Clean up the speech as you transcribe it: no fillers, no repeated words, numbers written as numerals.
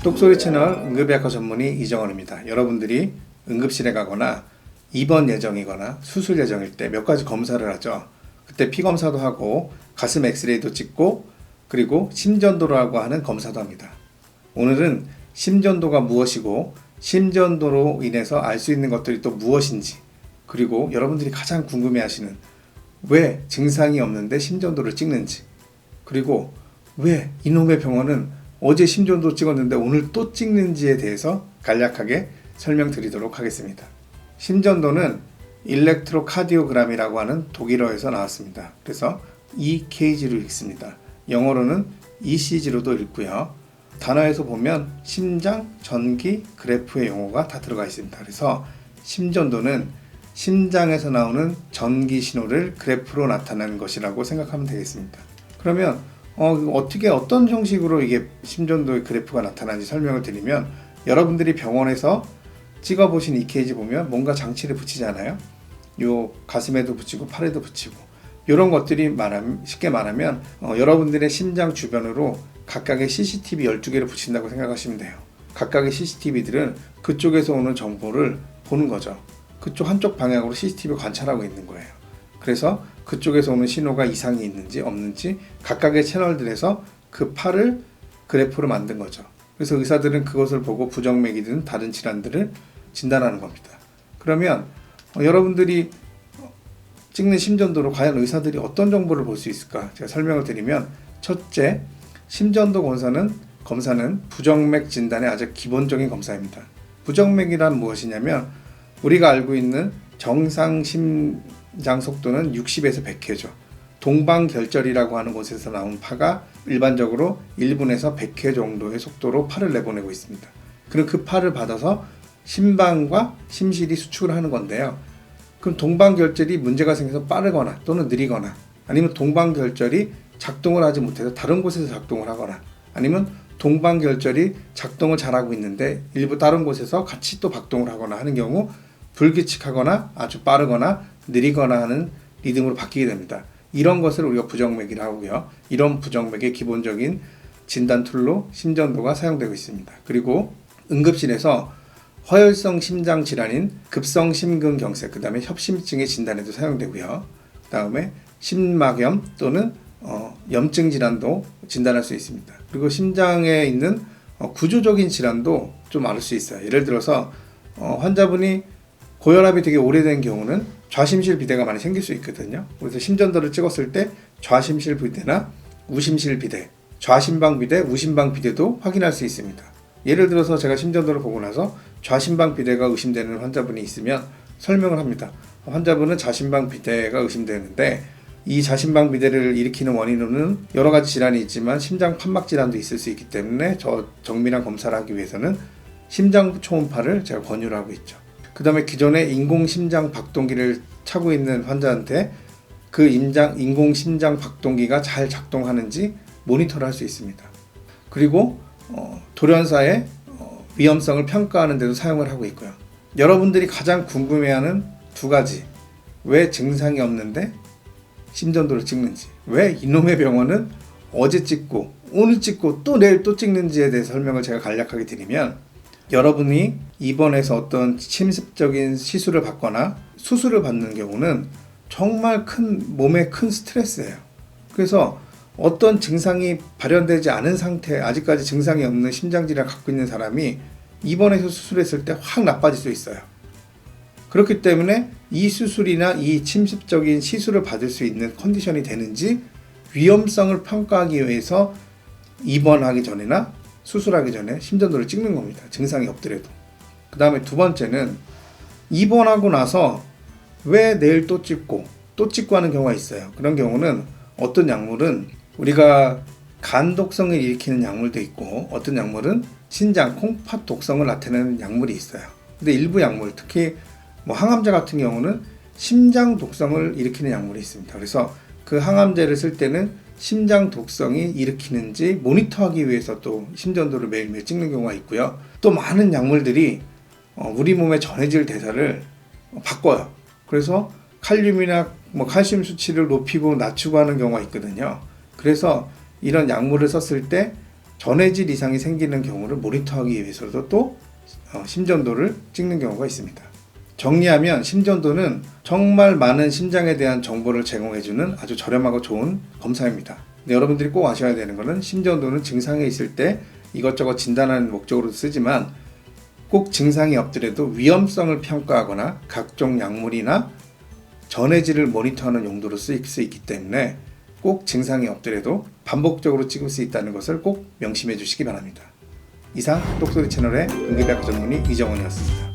똑소리 채널 응급의학과 전문의 이정원입니다. 여러분들이 응급실에 가거나 입원 예정이거나 수술 예정일 때 몇 가지 검사를 하죠. 그때 피 검사도 하고 가슴 엑스레이도 찍고 그리고 심전도라고 하는 검사도 합니다. 오늘은 심전도가 무엇이고 심전도로 인해서 알 수 있는 것들이 또 무엇인지, 그리고 여러분들이 가장 궁금해하시는 왜 증상이 없는데 심전도를 찍는지, 그리고 왜 이놈의 병원은 어제 심전도 찍었는데 오늘 또 찍는지에 대해서 간략하게 설명드리도록 하겠습니다. 심전도는 일렉트로카디오그램이라고 하는 독일어에서 나왔습니다. 그래서 EKG로 읽습니다. 영어로는 ECG로도 읽고요. 단어에서 보면 심장, 전기, 그래프의 용어가 다 들어가 있습니다. 그래서 심전도는 심장에서 나오는 전기 신호를 그래프로 나타내는 것이라고 생각하면 되겠습니다. 그러면 어떻게 어떤 형식으로 이게 심전도의 그래프가 나타나는지 설명을 드리면, 여러분들이 병원에서 찍어보신 EKG 보면 뭔가 장치를 붙이잖아요. 요 가슴에도 붙이고 팔에도 붙이고, 이런 것들이 쉽게 말하면 여러분들의 심장 주변으로 각각의 CCTV 12개를 붙인다고 생각하시면 돼요. 각각의 CCTV들은 그쪽에서 오는 정보를 보는 거죠. 그쪽 한쪽 방향으로 CCTV를 관찰하고 있는 거예요. 그래서 그쪽에서 오는 신호가 이상이 있는지 없는지 각각의 채널들에서 그 팔을 그래프로 만든 거죠. 그래서 의사들은 그것을 보고 부정맥이든 다른 질환들을 진단하는 겁니다. 그러면 여러분들이 찍는 심전도로 과연 의사들이 어떤 정보를 볼 수 있을까? 제가 설명을 드리면, 첫째, 심전도 검사는 부정맥 진단의 아주 기본적인 검사입니다. 부정맥이란 무엇이냐면, 우리가 알고 있는 정상 심장 속도는 60에서 100회죠. 동방결절이라고 하는 곳에서 나온 파가 일반적으로 1분에서 100회 정도의 속도로 파를 내보내고 있습니다. 그럼 그 파를 받아서 심방과 심실이 수축을 하는 건데요. 그럼 동방결절이 문제가 생겨서 빠르거나 또는 느리거나, 아니면 동방결절이 작동을 하지 못해서 다른 곳에서 작동을 하거나, 아니면 동방결절이 작동을 잘하고 있는데 일부 다른 곳에서 같이 또 박동을 하거나 하는 경우 불규칙하거나 아주 빠르거나 느리거나 하는 리듬으로 바뀌게 됩니다. 이런 것을 우리가 부정맥이라고 하고요. 이런 부정맥의 기본적인 진단 툴로 심전도가 사용되고 있습니다. 그리고 응급실에서 허혈성 심장 질환인 급성 심근경색, 그 다음에 협심증의 진단에도 사용되고요. 그 다음에 심막염 또는 염증 질환도 진단할 수 있습니다. 그리고 심장에 있는 구조적인 질환도 좀 알 수 있어요. 예를 들어서 환자분이 고혈압이 되게 오래된 경우는 좌심실 비대가 많이 생길 수 있거든요. 그래서 심전도를 찍었을 때 좌심실 비대나 우심실 비대, 좌심방 비대, 우심방 비대도 확인할 수 있습니다. 예를 들어서 제가 심전도를 보고 나서 좌심방 비대가 의심되는 환자분이 있으면 설명을 합니다. 환자분은 좌심방 비대가 의심되는데 이 좌심방 비대를 일으키는 원인으로는 여러 가지 질환이 있지만 심장 판막 질환도 있을 수 있기 때문에 정밀한 검사를 하기 위해서는 심장 초음파를 제가 권유를 하고 있죠. 그 다음에 기존에 인공심장 박동기를 차고 있는 환자한테 그 인공심장 박동기가 잘 작동하는지 모니터를 할 수 있습니다. 그리고 돌연사의 위험성을 평가하는 데도 사용을 하고 있고요. 여러분들이 가장 궁금해하는 두 가지, 왜 증상이 없는데 심전도를 찍는지, 왜 이놈의 병원은 어제 찍고 오늘 찍고 또 내일 또 찍는지에 대해서 설명을 제가 간략하게 드리면, 여러분이 입원해서 어떤 침습적인 시술을 받거나 수술을 받는 경우는 정말 몸에 큰 스트레스예요. 그래서 어떤 증상이 발현되지 않은 상태, 아직까지 증상이 없는 심장질환을 갖고 있는 사람이 입원해서 수술했을 때 확 나빠질 수 있어요. 그렇기 때문에 이 수술이나 이 침습적인 시술을 받을 수 있는 컨디션이 되는지 위험성을 평가하기 위해서 입원하기 전이나 수술하기 전에 심전도를 찍는 겁니다. 증상이 없더라도. 그 다음에 두 번째는 입원하고 나서 왜 내일 또 찍고 하는 경우가 있어요. 그런 경우는 어떤 약물은 우리가 간 독성을 일으키는 약물도 있고, 어떤 약물은 신장, 콩팥 독성을 나타내는 약물이 있어요. 근데 일부 약물, 특히 항암제 같은 경우는 심장 독성을 일으키는 약물이 있습니다. 그래서 그 항암제를 쓸 때는 심장 독성이 일으키는지 모니터하기 위해서 또 심전도를 매일매일 찍는 경우가 있고요. 또 많은 약물들이 우리 몸의 전해질 대사를 바꿔요. 그래서 칼륨이나 칼슘 수치를 높이고 낮추고 하는 경우가 있거든요. 그래서 이런 약물을 썼을 때 전해질 이상이 생기는 경우를 모니터하기 위해서도 또 심전도를 찍는 경우가 있습니다. 정리하면 심전도는 정말 많은 심장에 대한 정보를 제공해주는 아주 저렴하고 좋은 검사입니다. 근데 여러분들이 꼭 아셔야 되는 것은 심전도는 증상이 있을 때 이것저것 진단하는 목적으로 쓰지만 꼭 증상이 없더라도 위험성을 평가하거나 각종 약물이나 전해질을 모니터하는 용도로 쓰일 수 있기 때문에 꼭 증상이 없더라도 반복적으로 찍을 수 있다는 것을 꼭 명심해 주시기 바랍니다. 이상 똑소리 채널의 응급의학과 전문의 이정원이었습니다.